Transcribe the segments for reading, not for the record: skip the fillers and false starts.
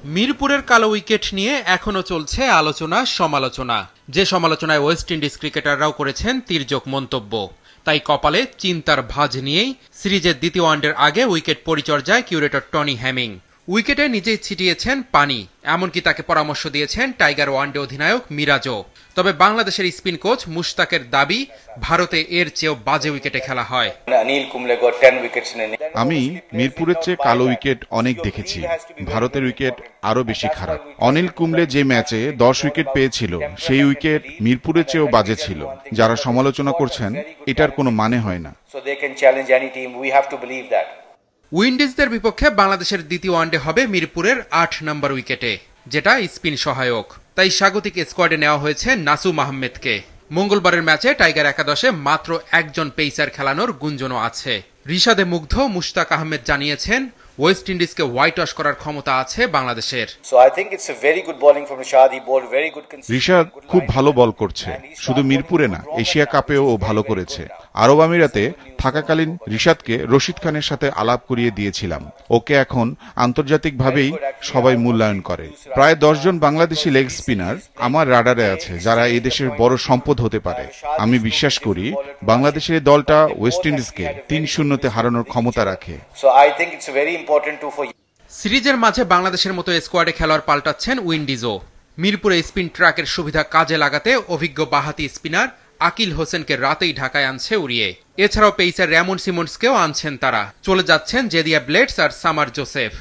মিরপুরের কালো উইকেট নিয়ে এখনো চলছে আলোচনা সমালোচনা। যে সমালোচনায় ওয়েস্ট ইন্ডিজ ক্রিকেটাররাও করেছেন তির্যক মন্তব্য। তাই কপালে চিন্তার ভাঁজ নিয়েই সিরিজের দ্বিতীয় ওয়ানডের আগে উইকেট পরিচর্যায় কিউরেটর টনি হ্যামিং। উইকেটে নিজেই ছিটিয়েছেন পানি, এমনকি তাকে পরামর্শ দিয়েছেন টাইগার ওয়ানডে অধিনায়ক মিরাজও। তবে বাংলাদেশের স্পিন কোচ মুশতাকের দাবি, ভারতে এর চেয়েও বাজে উইকেটে খেলা হয়। আমি মিরপুরের চেয়ে কালো উইকেট অনেক দেখেছি। ভারতের উইকেট আরো বেশি খারাপ। অনিল কুম্বলে যে ম্যাচে 10 উইকেট পেয়েছিল, সেই উইকেট মিরপুরের চেয়েও বাজে ছিল। যারা সমালোচনা করছেন, এটার কোনো মানে হয় না। উইন্ডিজদের বিপক্ষে বাংলাদেশের দ্বিতীয় ওয়ানডে হবে মিরপুরের 8 নম্বর উইকেটে, যেটা স্পিন সহায়ক। তাই স্বাগতিক স্কোয়াডে নেওয়া হয়েছে নাসুম আহমেদকে। মঙ্গলবারের ম্যাচে টাইগার একাদশে মাত্র একজন পেসার খেলানোর গুঞ্জনও আছে। রিশাদে মুগ্ধ মুশতাক আহমেদ জানিয়েছেন, ওয়েস্ট ইন্ডিজকে হোয়াইট ওয়াশ করার ক্ষমতা আছে বাংলাদেশের। রিশাদ খুব ভালো বল করছে, শুধু মিরপুরে না, এশিয়া কাপেও ও ভালো করেছে। আরব আমিরাতে থাকাকালীন রিশাদকে রশিদ খানের সাথে আলাপ করিয়ে দিয়েছিলাম। ওকে এখন আন্তর্জাতিকভাবেই সবাই মূল্যায়ন করে। প্রায় 10 জন বাংলাদেশি লেগ স্পিনার আমার রাডারে আছে, যারা এই দেশের বড় সম্পদ হতে পারে। আমি বিশ্বাস করি বাংলাদেশের এই দলটা ওয়েস্ট ইন্ডিজকে 3-0 হারানোর ক্ষমতা রাখে। সিরিজের মাঝে বাংলাদেশের মতো স্কোয়াডে খেলোয়াড় পাল্টাচ্ছেন উইন্ডিজও। মিরপুরে স্পিন ট্র্যাকের সুবিধা কাজে লাগাতে অভিজ্ঞ বাঁহাতি স্পিনার আকিল হোসেনকে রাতেই ঢাকায় আনছে উড়িয়ে। এছাড়াও পেসার রেমন সিমন্সকেও আনছেন তারা। চলে যাচ্ছেন জেদিয়া ব্লেডস আর সামার জোসেফ।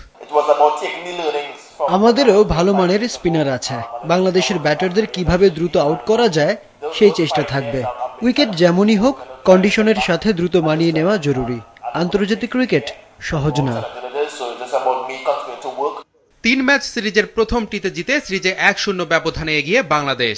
আমাদেরও ভালো মানের স্পিনার আছে। বাংলাদেশের ব্যাটারদের কিভাবে দ্রুত আউট করা যায় সেই চেষ্টা থাকবে। উইকেট যেমনই হোক, কন্ডিশনের সাথে দ্রুত মানিয়ে নেওয়া জরুরি। আন্তর্জাতিক ক্রিকেট সহজ না। 3 ম্যাচ সিরিজের প্রথম টিতে জিতে সিরিজে 1-0 ব্যবধানে এগিয়ে বাংলাদেশ।